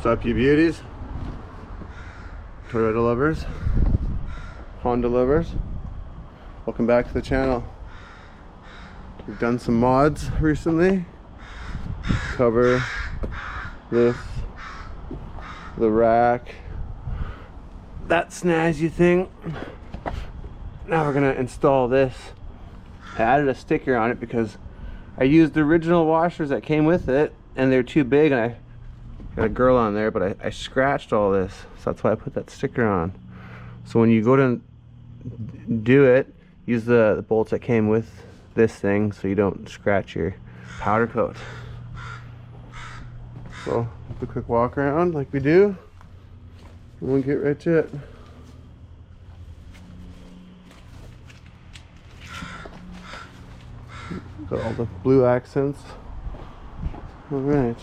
What's up, you beauties? Toyota lovers, Honda lovers, welcome back to the channel. We've done some mods recently. Cover this, the rack, that snazzy thing. Now we're gonna install this. I added a sticker on it because I used the original washers that came with it and they're too big, and I got a girl on there, but I scratched all this, so that's why I put that sticker on. So when you go to do it, use the bolts that came with this thing so you don't scratch your powder coat. So a quick walk around like we do, and we'll get right to it. Got all the blue accents. All right.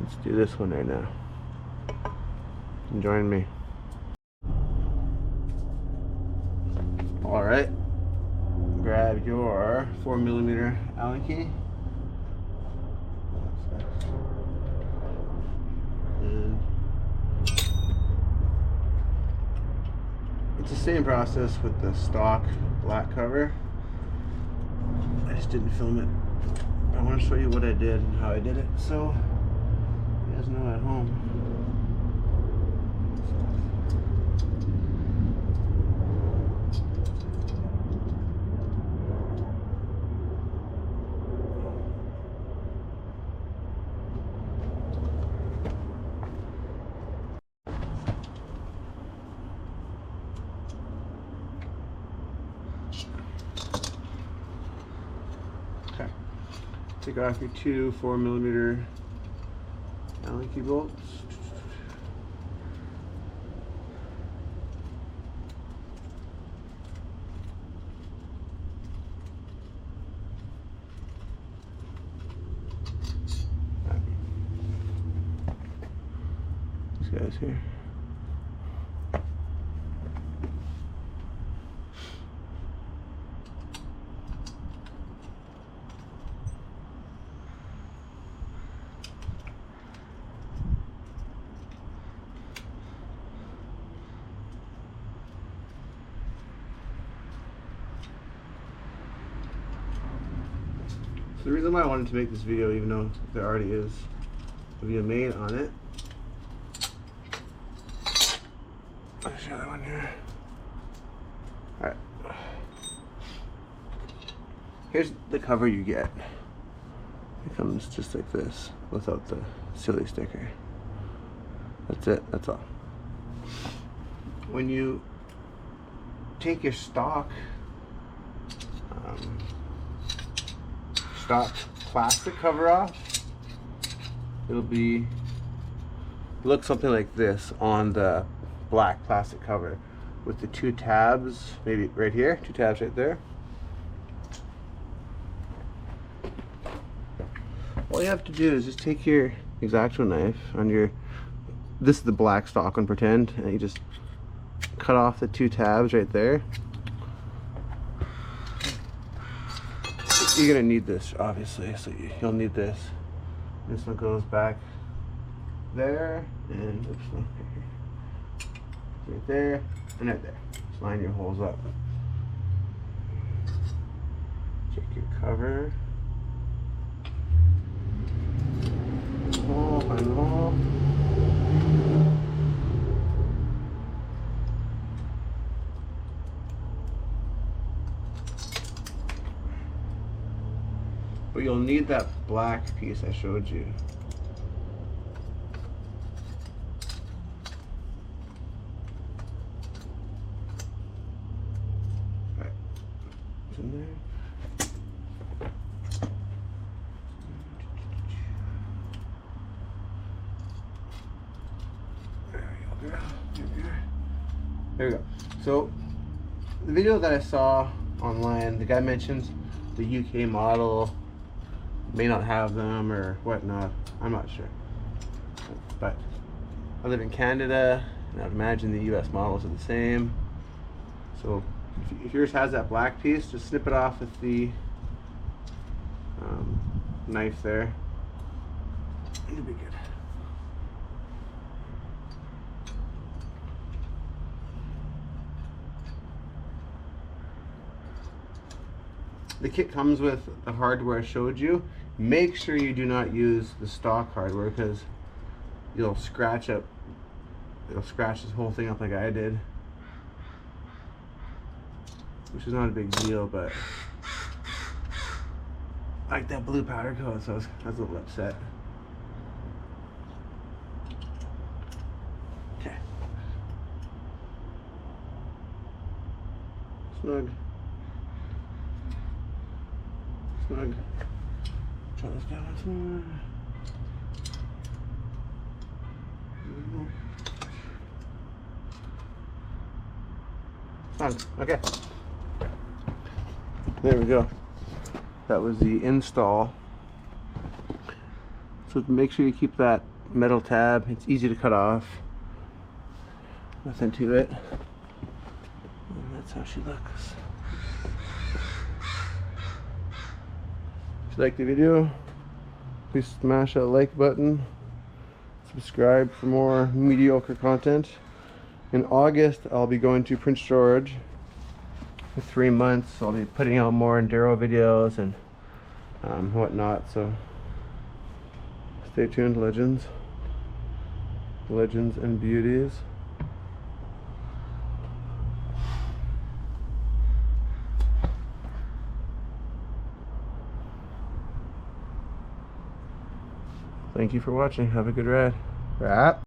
Let's do this one right now. And join me. All right. Grab your 4mm Allen key. And it's the same process with the stock black cover. I just didn't film it. I want to show you what I did and how I did it, so you guys know at home. Okay. Take off your two 4mm Allen key bolts. These guys here. So the reason why I wanted to make this video, even though there already is a video made on it, I'll show that one here. Alright. Here's the cover you get. It comes just like this, without the silly sticker. That's it, that's all. When you take your stock plastic cover off, it'll look something like this on the black plastic cover with the two tabs, maybe right here, two tabs right there. All you have to do is just take your X-Acto knife on your, this is the black stock on pretend, and you just cut off the two tabs right there. You're gonna need this, obviously, so you'll need this. This one goes back there, and oops, no, right there, and right there. Just line your holes up. Check your cover. Hole, find the hole. But you'll need that black piece I showed you. Alright, it's in there. There we go, girl. There we go. So, the video that I saw online, the guy mentions the UK model may not have them or whatnot. I'm not sure, but I live in Canada, and I'd imagine the US models are the same. So if yours has that black piece, just snip it off with the knife there. You'll be good. The kit comes with the hardware I showed you. Make sure you do not use the stock hardware because it'll scratch this whole thing up like I did. Which is not a big deal, but I like that blue powder coat, so I was a little upset. Okay. Snug. Snug. Try this guy once more. Snug. Okay. There we go. That was the install. So make sure you keep that metal tab. It's easy to cut off. Nothing to it. And that's how she looks. If you like the video, please smash that like button. Subscribe for more mediocre content. In August, I'll be going to Prince George for 3 months, so I'll be putting out more enduro videos and whatnot, so stay tuned, legends and beauties. Thank you for watching. Have a good ride. Wrap.